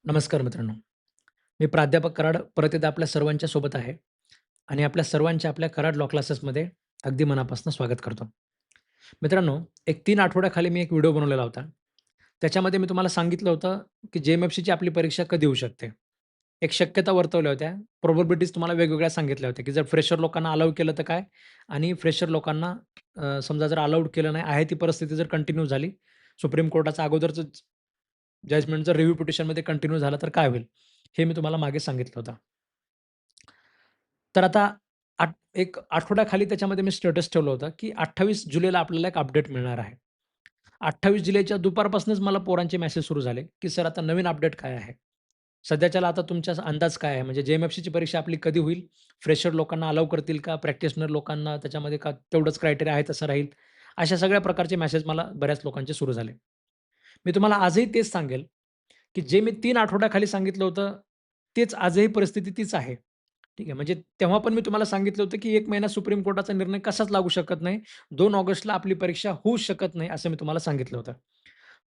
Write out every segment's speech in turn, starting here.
नमस्कार मित्रांनो. मी प्राध्यापक कराड परत एकदा आपल्या सर्वांच्या सोबत आहे आणि आपल्या सर्वांच्या आपल्या कराड लॉ क्लासेसमध्ये अगदी मनापासून स्वागत करतो. मित्रांनो, एक 3 आठवड्याखाली मी एक व्हिडिओ बनवलेला होता. त्याच्यामध्ये मी तुम्हाला सांगितलं होतं, की जे-एम-एफ-सीची आपली परीक्षा कधी होऊ शकते. एक शक्यता वर्तवल्या होत्या. प्रोबॅबिलिटीज तुम्हाला वेगवेगळ्या सांगितल्या होत्या, की जर फ्रेशर लोकांना अलाऊ केलं तर काय? आणि फ्रेशर लोकांना समजा जर अलाउड केलं नाही, आहे ती परिस्थिती जर कंटिन्यू झाली, सुप्रीम कोर्टाचं अगोदरचं जजमेंट जर रिव्ह्यू पिटिशनमध्ये कंटिन्यू झाला तर काय होईल? हे मी तुम्हाला मागे सांगितलं होतं. तर आता एक आठवड्याखाली त्याच्यामध्ये मी स्टेटस ठेवलं होतं, की 28 जुलैला आपल्याला एक अपडेट मिळणार आहे. 28 जुलैच्या दुपारपासूनच मला पोरांचे मेसेज सुरू झाले, की "सर आता नवीन अपडेट काय आहे?" सध्याच्याला आता तुमचा अंदाज काय आहे? म्हणजे जे-एम-एफ-सीची परीक्षा आपली कधी होईल? फ्रेशर लोकांना अलाऊ करतील का? प्रॅक्टिशनर लोकांना त्याच्यामध्ये का तेवढंच क्रायटेरिया आहे तसं राहील? अशा सगळ्या प्रकारचे मेसेज मला बऱ्याच लोकांचे सुरू झाले. मी तुम्हाला आजही तेच सांगेल, की जे मी 3 आठवड्याखाली सांगितलं होतं, तेच आजही परिस्थिती तीच आहे. ठीक आहे. म्हणजे तेव्हा पण मी तुम्हाला सांगितलं होतं, की 1 महिना सुप्रीम कोर्टाचा निर्णय कसाच लागू शकत नाही. 2 ऑगस्टला आपली परीक्षा होऊच शकत नाही, असं मी तुम्हाला सांगितलं होतं.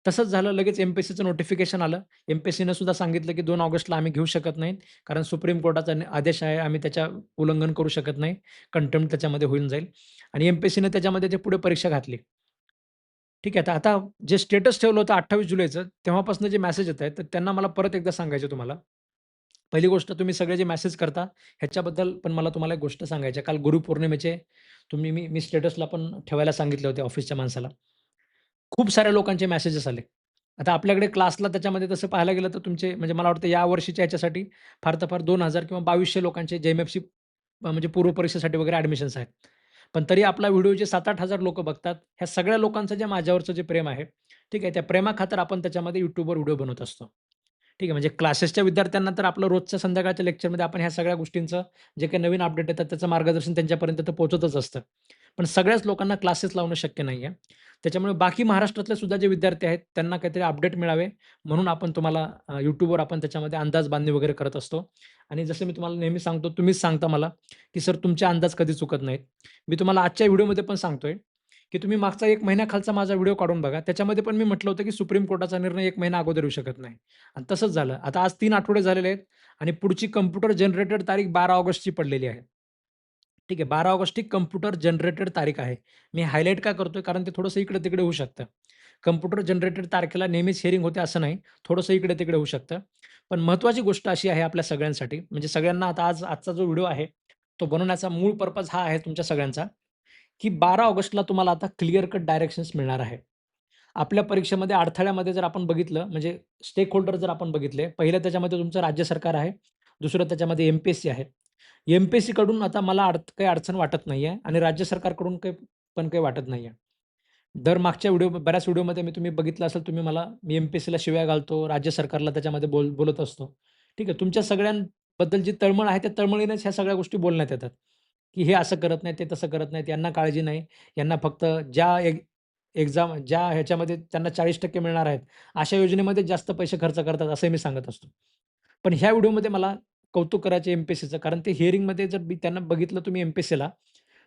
तसंच झालं. लगेच एम-पी-एस-सीचं नोटिफिकेशन आलं. एम-पी-एस-सीनं सुद्धा सांगितलं, की 2 ऑगस्टला आम्ही घेऊ शकत नाहीत. कारण सुप्रीम कोर्टाचा आदेश आहे. आम्ही त्याच्या उल्लंघन करू शकत नाही. कंटेम्प्ट त्याच्यामध्ये होऊन जाईल आणि एम-पी-एस-सीनं त्याच्यामध्ये ते पुढे परीक्षा घातली. ठीक आहे. तर आता जे स्टेटस ठेवलं होतं 28 जुलैचं, तेव्हापासून जे मेसेज येत आहेत, तर त्यांना मला परत एकदा सांगायचं तुम्हाला. पहिली गोष्ट तुम्ही सगळे जे मेसेज करता, ह्याच्याबद्दल पण मला तुम्हाला एक गोष्ट सांगायची आहे. काल गुरुपौर्णिमेचे मी स्टेटसला पण ठेवायला सांगितले होते ऑफिसच्या माणसाला. खूप साऱ्या लोकांचे मेसेजेस आले. आता आपल्याकडे क्लासला त्याच्यामध्ये तसं पाहायला गेलं तर तुमचे म्हणजे मला वाटतं या वर्षीच्या ह्याच्यासाठी फार तर फार 2000 किंवा 2200 लोकांचे जे-एम-एफ-सी म्हणजे पूर्व परीक्षेसाठी वगैरे ॲडमिशन्स आहेत. पण तरी आपला व्हिडिओ जे 7,000-8,000 लोकं बघतात, ह्या सगळ्या लोकांचं जे माझ्यावरचं जे प्रेम आहे, ठीक आहे, त्या प्रेमाखातर आपण त्याच्यामध्ये YouTubeवर व्हिडिओ बनवत असतो. ठीक आहे, म्हणजे क्लासेसच्या विद्यार्थ्यांना तर आपलं रोजच्या संध्याकाळच्या लेक्चरमध्ये आपण ह्या सगळ्या गोष्टींचं जे काही नवीन अपडेट येतात त्याचं मार्गदर्शन त्यांच्यापर्यंत तर पोहोचतच असतं. पण सगळ्याच लोकांना क्लासेस लावणं शक्य नाहीये. त्याच्यामुळे बाकी महाराष्ट्रातले सुद्धा जे विद्यार्थी आहेत त्यांना काहीतरी अपडेट मिळावे म्हणून आपण तुम्हाला YouTubeवर आपण त्याच्यामध्ये अंदाज बांधणी वगैरे करत असतो. आणि जसं मी तुम्हाला नेहमी सांगतो, तुम्हीच सांगता मला, की "सर तुमचे अंदाज कधी चुकत नाहीत." मी तुम्हाला आजच्या व्हिडिओमध्ये पण सांगतोय, की तुम्ही मागचा 1 महिन्याखालचा माझा व्हिडिओ काढून बघा. त्याच्यामध्ये पण मी म्हटलं होतं, की सुप्रीम कोर्टाचा निर्णय 1 महिना अगोदर येऊ शकत नाही. आणि तसंच झालं. आता आज 3 आठवडे झालेले आहेत आणि पुढची कॉम्प्युटर जनरेटेड तारीख 12 ऑगस्टची पडलेली आहे. ठीक आहे. 12 ऑगस्ट ही कॉम्प्युटर जनरेटेड तारीख आहे. मी हायलाइट का करतोय? कारण ते थोडंसं इकडे-तिकडे होऊ शकतं. कॉम्प्युटर जनरेटेड तारखेला नेहमीच हिअरिंग होते असं नाही. थोडंसं इकडे-तिकडे होऊ शकतं. पण महत्त्वाची गोष्ट अशी आहे आपल्या सगळ्यांसाठी, म्हणजे सगळ्यांना आता आजचा जो व्हिडिओ आहे, तो बनवण्याचा मूळ पर्पज हा आहे तुमच्या सगळ्यांचा, की 12 ऑगस्टला तुम्हाला आता क्लिअर कट डायरेक्शन्स मिळणार आहे. आपल्या परीक्षेमध्ये अडथळ्यामध्ये जर आपण बघितलं, म्हणजे स्टेक होल्डर जर आपण बघितले, पहिलं त्याच्यामध्ये तुमचं राज्य सरकार आहे, दुसरं त्याच्यामध्ये एम-पी-एस-सी आहे. एम-पी-एस-सीकडून आता मला काही अडचण वाटत नाहीये आणि राज्य सरकारकडून काही वाटत नाहीये. दर मागच्या बऱ्याच व्हिडिओमध्ये तुम्ही बघितलं असेल, मी एम-पी-एस-सीला शिव्या घालतो, राज्य सरकारला त्याच्यामध्ये बोलत असतो. ठीक आहे. तुमच्या सगळ्यांबद्दल जी तळमळ आहे, त्या तळमळीनेच ह्या सगळ्या गोष्टी बोलण्यात येतात, की हे असं करत नाहीत, ते तसं करत नाहीत, यांना काळजी नाही. यांना फक्त ज्या ह्याच्यामध्ये त्यांना 40% मिळणार आहेत, अशा योजनेमध्ये जास्त पैसे खर्च करतात, असंही मी सांगत असतो. पण ह्या व्हिडिओमध्ये मला कौतुक करायचं एम-पी-एस-सीचं, कारण ते हिअरिंगमध्ये जर मी त्यांना बघितलं तुम्ही एम-पी-एस-सीला,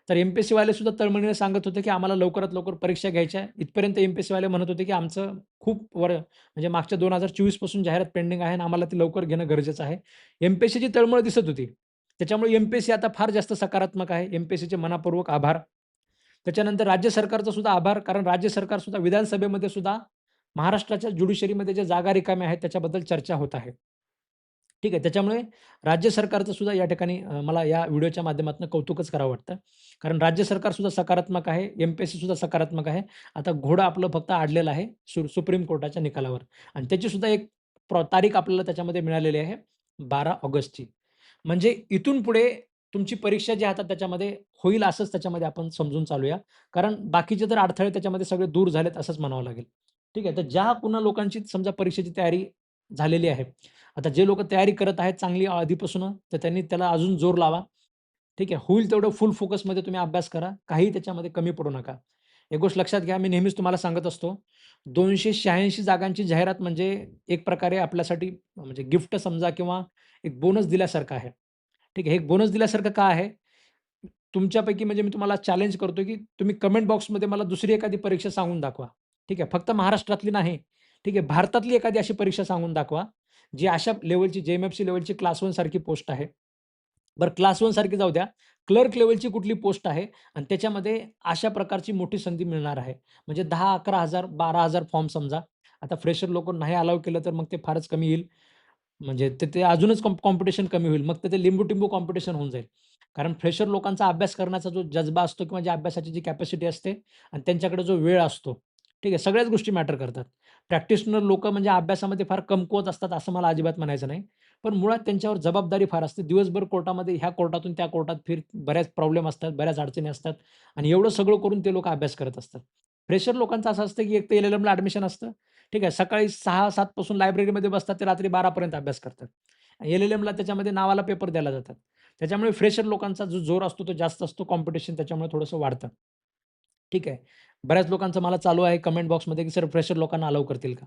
तर एम-पी-एस-सीवाले सुद्धा तळमळीने सांगत होते, की आम्हाला लवकरात लवकर परीक्षा घ्यायच्या आहे. इथपर्यंत एम-पी-एस-सीवाले म्हणत होते, की आमचं म्हणजे मागच्या 2024 पासून जाहिरात पेंडिंग आहे आणि आम्हाला ती लवकर घेणं गरजेचं आहे. एम-पी-एस-सीची तळमळ दिसत होती. त्याच्यामुळे एम-पी-एस-सी आता फार जास्त सकारात्मक आहे. एम-पी-एस-सीचे मनःपूर्वक आभार. त्याच्यानंतर राज्य सरकारचा सुद्धा आभार, कारण राज्य सरकार सुद्धा विधानसभेमध्ये सुद्धा महाराष्ट्राच्या ज्युडिशरीमध्ये ज्या जागा रिकाम्या आहेत त्याच्याबद्दल चर्चा होत आहे. ठीक आहे. त्याच्यामुळे राज्य सरकारचं सुद्धा या ठिकाणी मला या व्हिडिओच्या माध्यमातून कौतुकच करावं वाटतं. कारण राज्य सरकार सुद्धा सकारात्मक आहे, एम-पी-एस-सी सुद्धा सकारात्मक आहे. आता घोडं आपलं फक्त अडलेलं आहे सुप्रीम कोर्टाच्या निकालावर आणि त्याची सुद्धा एक तारीख आपल्याला त्याच्यामध्ये मिळालेली आहे 12 ऑगस्टची. म्हणजे इथून पुढे तुमची परीक्षा जी आहे आता त्याच्यामध्ये होईल असंच त्याच्यामध्ये आपण समजून चालूया. कारण बाकीचे तर अडथळे त्याच्यामध्ये सगळे दूर झालेत असंच म्हणावं लागेल. ठीक आहे. तर ज्या पुन्हा लोकांची समजा परीक्षेची तयारी झालेली आहे. आता जे लोकं तयारी करत आहेत चांगली आधीपासून, तर त्यांनी त्याला अजून जोर लावा. ठीक आहे. होईल तेवढं फुल फोकसमध्ये तुम्ही अभ्यास करा. काही त्याच्यामध्ये कमी पडू नका. एक गोष्ट लक्षात घ्या, मी नेहमीच तुम्हाला सांगत असतो, 286 जागांची जाहिरात म्हणजे एक प्रकारे आपल्यासाठी म्हणजे गिफ्ट समजा किंवा एक बोनस दिल्यासारखं आहे. ठीक आहे. हे एक बोनस दिल्यासारखं का आहे? तुमच्यापैकी म्हणजे मी तुम्हाला चॅलेंज करतो, की तुम्ही कमेंट बॉक्समध्ये मला दुसरी एखादी परीक्षा सांगून दाखवा. ठीक आहे. फक्त महाराष्ट्रातली नाही. ठीक आहे. भारतातली एखादी अशी परीक्षा सांगून दाखवा, जी अशा लेव्हलची जे-एम-एफ-सी लेव्हलची क्लास 1 सारखी पोस्ट आहे. बरं क्लास 1 सारखी जाऊ द्या. क्लर्क लेव्हलची कुठली पोस्ट आहे आणि त्याच्यामध्ये अशा प्रकारची मोठी संधी मिळणार आहे. म्हणजे 10,000-11,000 12,000 फॉर्म समजा. आता फ्रेशर लोकं नाही अलाऊ केलं तर मग ते फारच कमी येईल. म्हणजे ते ते अजूनच कॉम्पिटिशन कमी होईल. मग तर ते लिंबू-टिंबू कॉम्पिटिशन होऊन जाईल. कारण फ्रेशर लोकांचा अभ्यास करण्याचा जो जज्बा असतो किंवा जी अभ्यासाची जी कॅपॅसिटी असते आणि त्यांच्याकडे जो वेळ असतो, ठीक आहे. सगळ्याच गोष्टी मॅटर करतात. प्रॅक्टिशनर लोकं म्हणजे अभ्यासामध्ये फार कमकुवत असतात असं मला अजिबात म्हणायचं नाही. पण मुळात त्यांच्यावर जबाबदारी फार असते. दिवसभर कोर्टामध्ये ह्या कोर्टातून त्या कोर्टात बऱ्याच प्रॉब्लेम असतात, बऱ्याच अडचणी असतात आणि एवढं सगळं करून ते लोकं अभ्यास करत असतात. फ्रेशर लोकांचं असं असतं, की एक तर एल-एल-एमला ॲडमिशन असतं. ठीक आहे. सकाळी 6-7 पासून लायब्ररीमध्ये बसतात ते रात्री 12 पर्यंत अभ्यास करतात. एल-एल-एमला त्याच्यामध्ये नावाला पेपर द्यायला जातात. त्याच्यामुळे फ्रेशर लोकांचा जो जोर असतो तो जास्त असतो. कॉम्पिटिशन त्याच्यामुळे थोडंसं वाढतं. ठीक आहे. बऱ्याच लोकांचं मला चालू आहे कमेंट बॉक्समध्ये, की सर फ्रेशर लोकांना अलाऊ करतील का?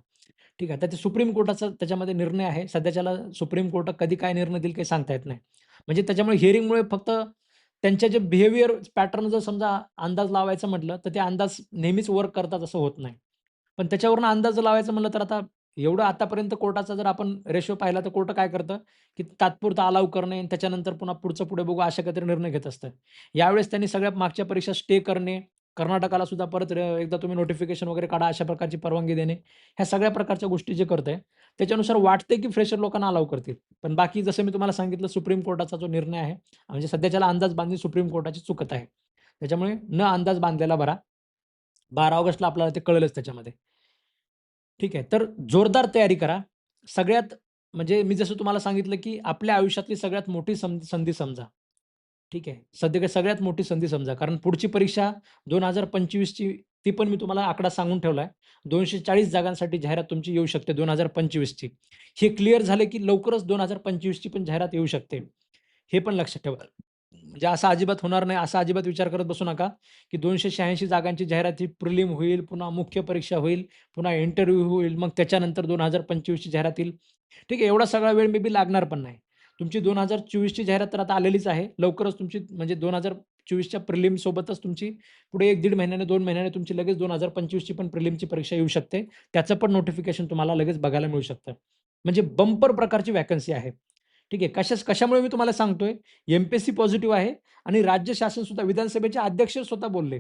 ठीक आहे. तर ते सुप्रीम कोर्टाचा त्याच्यामध्ये निर्णय आहे. सध्याच्याला सुप्रीम कोर्ट कधी काय निर्णय देईल काही सांगता येत नाही. म्हणजे त्याच्यामुळे हिअरिंगमुळे फक्त त्यांच्या जे बिहेवियर पॅटर्न जर समजा अंदाज लावायचा म्हटलं, तर ते अंदाज नेहमीच वर्क करतात असं होत नाही. पण त्याच्यावरून अंदाज जर लावायचा म्हटलं, तर आता एवढं आतापर्यंत कोर्टाचा जर आपण रेशो पाहिला, तर कोर्ट काय करतं, की तात्पुरतं अलाऊ करणे आणि त्याच्यानंतर पुन्हा पुढचं पुढे बघू अशा काहीतरी निर्णय घेत असतं. यावेळेस त्यांनी सगळ्या मागच्या परीक्षा स्टे करणे, कर्नाटकाला सुद्धा परत एकदा तुम्ही नोटिफिकेशन वगैरे काढा, अशा प्रकारची परवानगी देणे, ह्या सगळ्या प्रकारच्या गोष्टी जे करतंय, त्याच्यानुसार वाटतंय की फ्रेशर लोकांना अलाऊ करतील. पण बाकी जसं मी तुम्हाला सांगितलं सुप्रीम कोर्टाचा जो निर्णय आहे, म्हणजे सध्याच्याला अंदाज बांधणी सुप्रीम कोर्टाची चुकत आहे. त्याच्यामुळे न अंदाज बांधलेला बरा. 12 ऑगस्टला आपल्याला ते कळेलच त्याच्यामध्ये. ठीक आहे. तर जोरदार तयारी करा. सगळ्यात म्हणजे मी जसं तुम्हाला सांगितलं, की आपल्या आयुष्यातली सगळ्यात मोठी संधी समजा. ठीक आहे. सध्या सगळ्यात मोठी संधी समजा. कारण पुढची परीक्षा 2025 ची ती पण मी तुम्हाला आकडा सांगून ठेवला आहे. 240 जागांसाठी जाहिरात तुमची येऊ शकते 2025 ची. हे क्लिअर झाले, की लवकरच 2025 ची पण जाहिरात येऊ शकते. हे पण लक्षात ठेवा. म्हणजे असं अजिबात होणार नाही, असा अजिबात विचार करत बसू नका, की 286 जागांची जाहिरात ही प्रिलिम होईल, पुन्हा मुख्य परीक्षा होईल, पुन्हा इंटरव्ह्यू होईल, मग त्याच्यानंतर 2025 ची जाहिरात येईल. ठीक आहे, एवढा सगळा वेळ मे बी लागणार पण नाही. तुमची 2024 ची जाहिरात तर आता आलेलीच आहे. लवकरच तुमची म्हणजे 2024 च्या प्रिलिम सोबतच तुमची पुढे 1-1.5 महिन्याने, 2 महिन्याने तुमची लगेच 2025 ची पण प्रिलिमची परीक्षा येऊ शकते. त्याचं पण नोटिफिकेशन तुम्हाला लगेच बघायला मिळू शकतं. म्हणजे बंपर प्रकारची व्हॅकन्सी आहे. ठीक आहे. कशामुळे मी तुम्हाला सांगतोय, एम-पी-एस-सी पॉझिटिव्ह आहे आणि राज्य शासन सुद्धा विधानसभेचे अध्यक्ष स्वतः बोलले.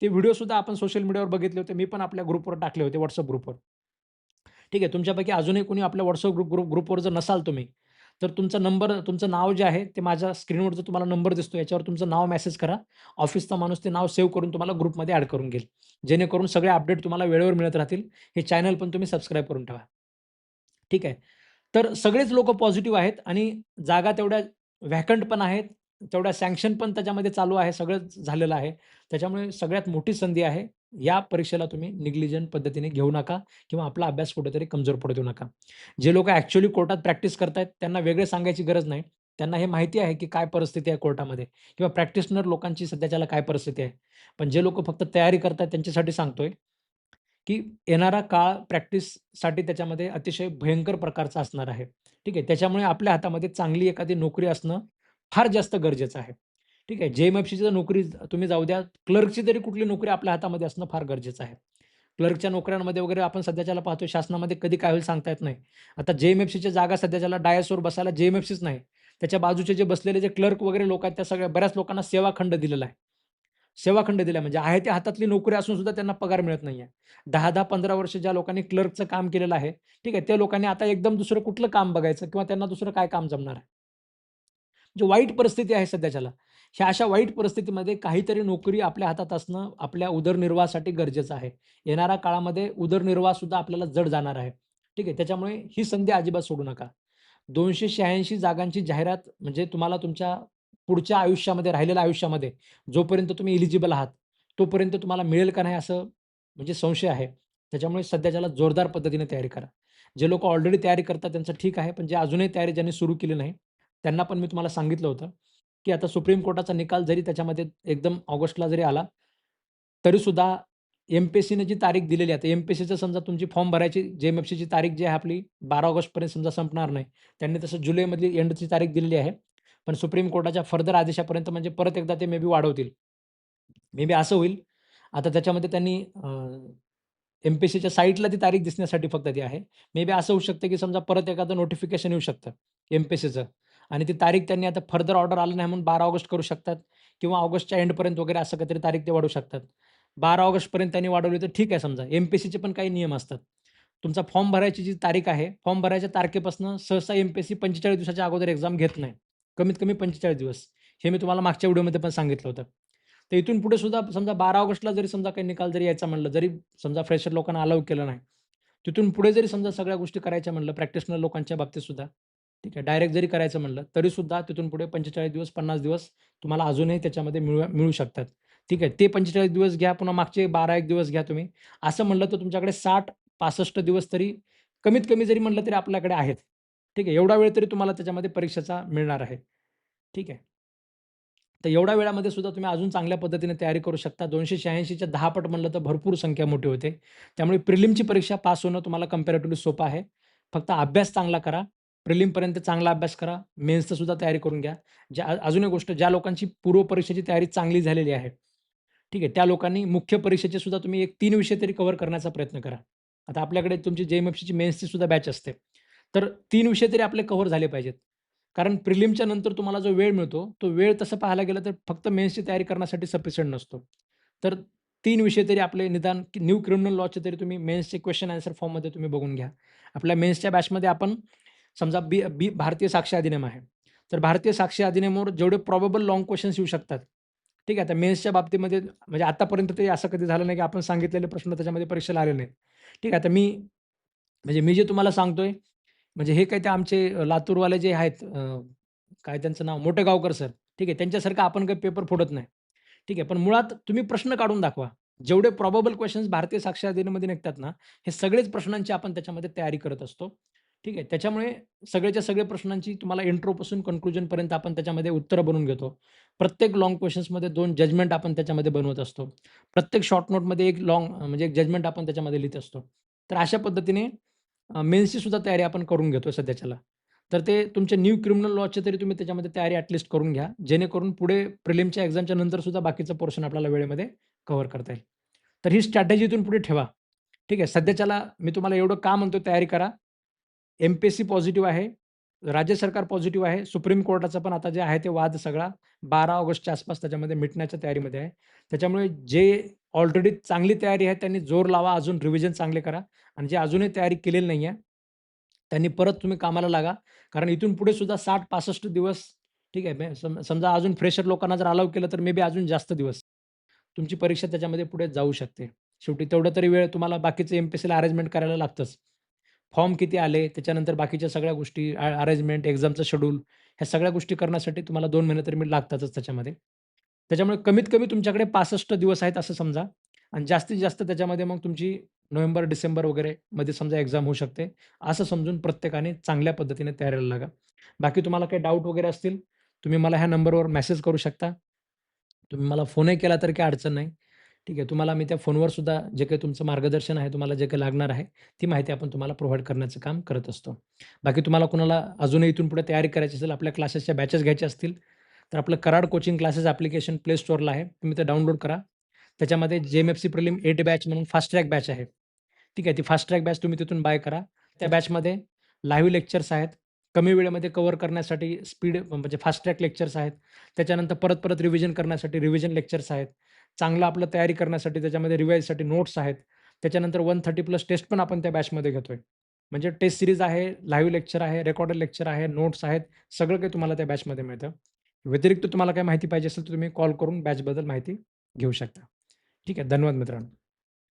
ते व्हिडिओ सुद्धा आपण सोशल मीडियावर बघितले होते. मी पण आपल्या ग्रुपवर टाकले होते WhatsApp ग्रुपवर. ठीक आहे. तुमच्यापैकी अजूनही कोणी आपल्या WhatsApp ग्रुपवर जर नसाल तुम्ही, तर तुमचा नंबर तुमचं नाव जे आहे ते माझ्या स्क्रीनवर जो तुम्हाला नंबर दिसतो याच्यावर तुमचं नाव मेसेज करा. ऑफिसचा माणूस ते नाव सेव्ह करून तुम्हाला ग्रुपमध्ये ॲड करून घेईल. जेणेकरून सगळे अपडेट तुम्हाला वेळेवर मिळत राहतील. हे चॅनल पण तुम्ही सबस्क्राईब करून ठेवा. ठीक आहे. तर सगळेच लोकं पॉझिटिव्ह आहेत आणि जागा तेवढ्या व्हॅकंट पण आहेत. तेवढ्या सँक्शन पण त्याच्यामध्ये चालू आहे. सगळंच झालेलं आहे. त्याच्यामुळे सगळ्यात मोठी संधी आहे. या परीक्षेला तुम्ही निग्लिजंट पद्धतीने घेऊ नका किंवा आपला अभ्यास कुठेतरी कमजोर पडू देऊ नका. जे लोकं ॲक्चुअली कोर्टात प्रॅक्टिस करतायत त्यांना वेगळे सांगायची गरज नाही. त्यांना हे माहिती आहे, की काय परिस्थिती आहे कोर्टामध्ये किंवा प्रॅक्टिशनर लोकांची सध्याच्याला काय परिस्थिती आहे. पण जे लोकं फक्त तयारी करतायत त्यांच्यासाठी सांगतोय, की येणारा काळ प्रॅक्टिससाठी त्याच्यामध्ये अतिशय भयंकर प्रकारचा असणार आहे. ठीक आहे. त्याच्यामुळे आपल्या हातामध्ये चांगली एखादी नोकरी असणं फार जास्त गरजेचं आहे. ठीक आहे. जे-एम-एफ-सीची जर नोकरी तुम्ही जाऊ द्या, क्लर्कची तरी कुठली नोकरी आपल्या हातामध्ये असणं फार गरजेचं आहे. क्लर्कच्या नोकऱ्यांमध्ये वगैरे आपण सध्याच्याला पाहतोय शासनामध्ये कधी काय होईल सांगता येत नाही. आता जे-एम-एफ-सीच्या जागा सध्याच्याला डायसवर बसायला जे-एम-एफ-सीच नाही. त्याच्या बाजूचे जे बसलेले जे क्लर्क वगैरे लोक आहेत, त्या सगळ्या बऱ्याच लोकांना सेवाखंड दिलेला आहे. सेवाखंड दिला म्हणजे आहे त्या हातातली नोकरी असून सुद्धा त्यांना पगार मिळत नाहीये. 10-10, 15 वर्ष ज्या लोकांनी क्लर्कचं काम केलेलं आहे, ठीक आहे, त्या लोकांनी आता एकदम दुसरं कुठलं काम बघायचं किंवा त्यांना दुसरं काय काम जमणार आहे. म्हणजे वाईट परिस्थिती आहे सध्याच्याला. ह्या अशा वाईट परिस्थितीमध्ये काहीतरी नोकरी आपल्या हातात असणं आपल्या उदरनिर्वाहासाठी गरजेचं आहे. येणाऱ्या काळामध्ये उदरनिर्वाह सुद्धा आपल्याला जड जाणार आहे. ठीक आहे. त्याच्यामुळे ही संधी अजिबात सोडू नका. 286 जागांची जाहिरात म्हणजे तुम्हाला तुमच्या पुढच्या आयुष्यामध्ये, राहिलेल्या आयुष्यामध्ये जोपर्यंत तुम्ही एलिजिबल आहात, तोपर्यंत तुम्हाला मिळेल का नाही असं म्हणजे संशय आहे. त्याच्यामुळे सध्याच्याला जोरदार पद्धतीने तयारी करा. जे लोकं ऑलरेडी तयारी करतात त्यांचं ठीक आहे. पण जे अजूनही तयारी ज्यांनी सुरू केली नाही, त्यांना पण मी तुम्हाला सांगितलं होतं, की आता सुप्रीम कोर्टाचा निकाल जरी त्याच्यामध्ये एकदम ऑगस्टला जरी आला, तरीसुद्धा एम-पी-एस-सीने जी तारीख दिलेली आहे, आता एम-पी-एस-सीचं समजा तुमची फॉर्म भरायची जे-एम-एफ-सीची तारीख जी आहे आपली 12 ऑगस्टपर्यंत समजा संपणार नाही. त्यांनी तसं जुलैमधली एंडची तारीख दिलेली आहे. पण सुप्रीम कोर्टाच्या फर्दर आदेशापर्यंत म्हणजे परत एकदा ते मे बी वाढवतील. मे बी असं होईल. आता त्याच्यामध्ये त्यांनी एम-पी-एस-सीच्या साईटला ती तारीख दिसण्यासाठी फक्त ती आहे. मे बी असं होऊ शकतं, की समजा परत एखादं नोटिफिकेशन येऊ शकतं एम-पी-एस-सीचं आणि ती तारीख त्यांनी आता फर्दर ऑर्डर आलं नाही म्हणून 12 ऑगस्ट करू शकतात किंवा ऑगस्टच्या एंडपर्यंत वगैरे असं काहीतरी तारीख ते वाढवू शकतात. 12 ऑगस्टपर्यंत त्यांनी वाढवली तर ठीक आहे समजा. एम-पी-एस-सीचे पण काही नियम असतात. तुमचा फॉर्म भरायची जी तारीख आहे, फॉर्म भरायच्या तारखेपासून सहसा एम-पी-एस-सी 45 दिवसाच्या अगोदर एक्झाम घेत नाही. कमीत कमी 45 दिवस. हे मी तुम्हाला मागच्या व्हिडिओमध्ये पण सांगितलं होतं. तर इथून पुढे सुद्धा समजा 12 ऑगस्टला जरी समजा काही निकाल जरी यायचा म्हणलं, जरी समजा फ्रेशर लोकांना अलाऊ केलं नाही. तिथून पुढे जरी समजा सगळ्या गोष्टी करायच्या म्हणलं प्रॅक्टिशनर लोकांच्या बाबतीत सुद्धा, ठीक आहे. डायरेक्ट जरी करायचं म्हणलं, तरीसुद्धा तिथून पुढे 45 दिवस, 50 दिवस तुम्हाला अजूनही त्याच्यामध्ये मिळू मिळू शकतात. ठीक आहे. ते 45 दिवस घ्या, पुन्हा मागचे 12 एक दिवस घ्या तुम्ही. असं म्हणलं तर तुमच्याकडे 60-65 दिवस तरी कमीत कमी जरी म्हटलं तरी आपल्याकडे आहेत. ठीक आहे. एवढा वेळ तरी तुम्हाला त्याच्यामध्ये परीक्षेचा मिळणार आहे. ठीक आहे. तर एवढ्या वेळामध्ये सुद्धा तुम्ही अजून चांगल्या पद्धतीने तयारी करू शकता. 286च्या 10 पट म्हणलं तर भरपूर संख्या मोठी होते. त्यामुळे प्रिलिमची परीक्षा पास होणं तुम्हाला कंपॅरेटिव्हली सोपं आहे. फक्त अभ्यास चांगला करा. प्रिलिमपर्यंत चांगला अभ्यास करा. मेन्सचं सुद्धा तयारी करून घ्या. अजून एक गोष्ट ज्या लोकांची पूर्व परीक्षेची तयारी चांगली झालेली आहे, ठीक आहे. त्या लोकांनी मुख्य परीक्षेचे सुद्धा तुम्ही एक 3 विषय तरी कव्हर करण्याचा प्रयत्न करा. आता आपल्याकडे तुमची जे-एम-एफ-सीची मेन्सची सुद्धा बॅच असते. तर 3 विषय तरी आपले कव्हर झाले पाहिजेत. कारण प्रिलिमच्या नंतर तुम्हाला जो वेळ मिळतो, तो वेळ तसं पाहायला गेलं तर फक्त मेन्सची तयारी करण्यासाठी सफिशियंट नसतो. तर 3 विषय तरी आपले निदान न्यू क्रिमिनल लॉचे तरी तुम्ही मेन्सचे क्वेशन आन्सर फॉर्ममध्ये तुम्ही बघून घ्या. आपल्या मेन्सच्या बॅचमध्ये आपण समजा बी बी भारतीय साक्ष अधिनियम आहे. तर भारतीय साक्ष अधिनियमावर जेवढे प्रोबेबल लाँग क्वेशन्स येऊ शकतात. ठीक आहे. आता मेन्सच्या बाबतीमध्ये म्हणजे आतापर्यंत तरी असं कधी झालं नाही, की आपण सांगितलेले प्रश्न त्याच्यामध्ये परीक्षेला आले नाहीत. ठीक आहे. आता मी जे तुम्हाला सांगतोय, म्हणजे हे काही ते आमचे लातूरवाले जे आहेत काय त्यांचं नाव मोठेगावकर सर, ठीक आहे. त्यांच्यासारखं आपण काही पेपर फोडत नाही. ठीक आहे. पण मुळात तुम्ही प्रश्न काढून दाखवा. जेवढे प्रोबेबल क्वेशन्स भारतीय साक्ष अधिनियमामध्ये निघतात ना, हे सगळेच प्रश्नांची आपण त्याच्यामध्ये तयारी करत असतो. ठीक आहे. त्याच्यामुळे सगळेच्या सगळे प्रश्नांची तुम्हाला इंट्रोपासून कन्क्लुजनपर्यंत आपण त्याच्यामध्ये उत्तरं बनवून घेतो. प्रत्येक लाँग क्वेशन्समध्ये 2 जजमेंट आपण त्याच्यामध्ये बनवत असतो. प्रत्येक शॉर्ट नोटमध्ये एक म्हणजे एक जजमेंट आपण त्याच्यामध्ये लिहीत असतो. तर अशा पद्धतीने मेन्सची सुद्धा तयारी आपण करून घेतो सध्याच्याला. तर ते तुमचे न्यू क्रिमिनल लॉचे तरी तुम्ही त्याच्यामध्ये तयारी ॲटलीस्ट करून घ्या. जेणेकरून पुढे प्रिलिमच्या एक्झामच्या नंतर सुद्धा बाकीचं पोर्शन आपल्याला वेळेमध्ये कव्हर करता येईल. तर ही स्ट्रॅटेजी इथून पुढे ठेवा. ठीक आहे. सध्याच्याला मी तुम्हाला एवढं का म्हणतोय तयारी करा. एम-पी-एस-सी पॉझिटिव्ह आहे. राज्य सरकार पॉझिटिव्ह आहे. सुप्रीम कोर्टाचा पण आता जे आहे ते वाद सगळा 12 ऑगस्टच्या आसपास त्याच्यामध्ये मिटण्याच्या तयारीमध्ये आहे. त्याच्यामुळे जे ऑलरेडी चांगली तयारी आहे त्यांनी जोर लावा. अजून रिव्हिजन चांगले करा आणि जे अजूनही तयारी केलेली नाहीये, त्यांनी परत तुम्ही कामाला लागा. कारण इथून पुढे सुद्धा 60-65 दिवस ठीक आहे. समजा अजून फ्रेशर लोकांना जर अलाऊ केलं तर मे बी अजून जास्त दिवस. तुमची परीक्षा त्याच्यामध्ये पुढे जाऊ शकते. शेवटी तेवढा तरी वेळ तुम्हाला बाकीचं एम-पी-एस-सीला अरेंजमेंट करायला लागतंच. फॉर्म किती आले, त्याच्यानंतर बाकीच्या सगळ्या गोष्टी अरेंजमेंट, एक्झामचं शेड्यूल ह्या सगळ्या गोष्टी करण्यासाठी तुम्हाला 2 महिने तरी लागतातच त्याच्यामध्ये. त्याच्यामुळे कमीत कमी तुमच्याकडे 65 दिवस आहेत असं समजा आणि जास्तीत जास्त त्याच्यामध्ये मग तुमची नोव्हेंबर, डिसेंबर वगैरे मध्ये समजा एक्झाम होऊ शकते. असं समजून प्रत्येकाने चांगल्या पद्धतीने तयारीला लागा. बाकी तुम्हाला काही डाऊट वगैरे असतील, तुम्ही मला ह्या नंबरवर मेसेज करू शकता. तुम्ही मला फोनही केला तरी काही अडचण नाही. ठीक आहे. तुम्हाला मी त्या फोनवर सुद्धा जे काही तुमचं मार्गदर्शन आहे, तुम्हाला जे काही लागणार आहे, ती माहिती आपण तुम्हाला प्रोव्हाईड करण्याचं काम करत असतो. बाकी तुम्हाला कुणाला अजूनही इथून पुढे तयारी करायची असेल, आपल्या क्लासेसच्या बॅचेस घ्यायच्या असतील, तर आपलं Karad coaching classes application play स्टोअरला आहे. तुम्ही ते डाउनलोड करा. त्याच्यामध्ये जे-एम-एफ-सी प्रिलिम 8 बॅच म्हणून फास्ट ट्रॅक बॅच आहे. ठीक आहे. ती फास्ट ट्रॅक बॅच तुम्ही तिथून बाय करा. त्या बॅचमध्ये लाईव्ह लेक्चर्स आहेत. कमी वेळेमध्ये कव्हर करण्यासाठी स्पीड म्हणजे फास्ट ट्रॅक लेक्चर्स आहेत. त्याच्यानंतर परत-परत रिव्हिजन करण्यासाठी रिव्हिजन लेक्चर्स आहेत. चांगलं आपलं तयारी करण्यासाठी त्याच्यामध्ये रिवाईजसाठी नोट्स आहेत. त्याच्यानंतर 130 प्लस टेस्ट पण आपण त्या बॅचमध्ये घेतोय. म्हणजे टेस्ट सीरीज आहे, लाईव्ह लेक्चर आहे, रेकॉर्डेड लेक्चर आहे, नोट्स आहेत. सगळं काही तुम्हाला त्या बॅचमध्ये मिळतं. व्यतिरिक्त तुम्हाला काही माहिती पाहिजे असेल तर तुम्ही कॉल करून बॅचबद्दल माहिती घेऊ शकता. ठीक आहे. धन्यवाद मित्रांनो.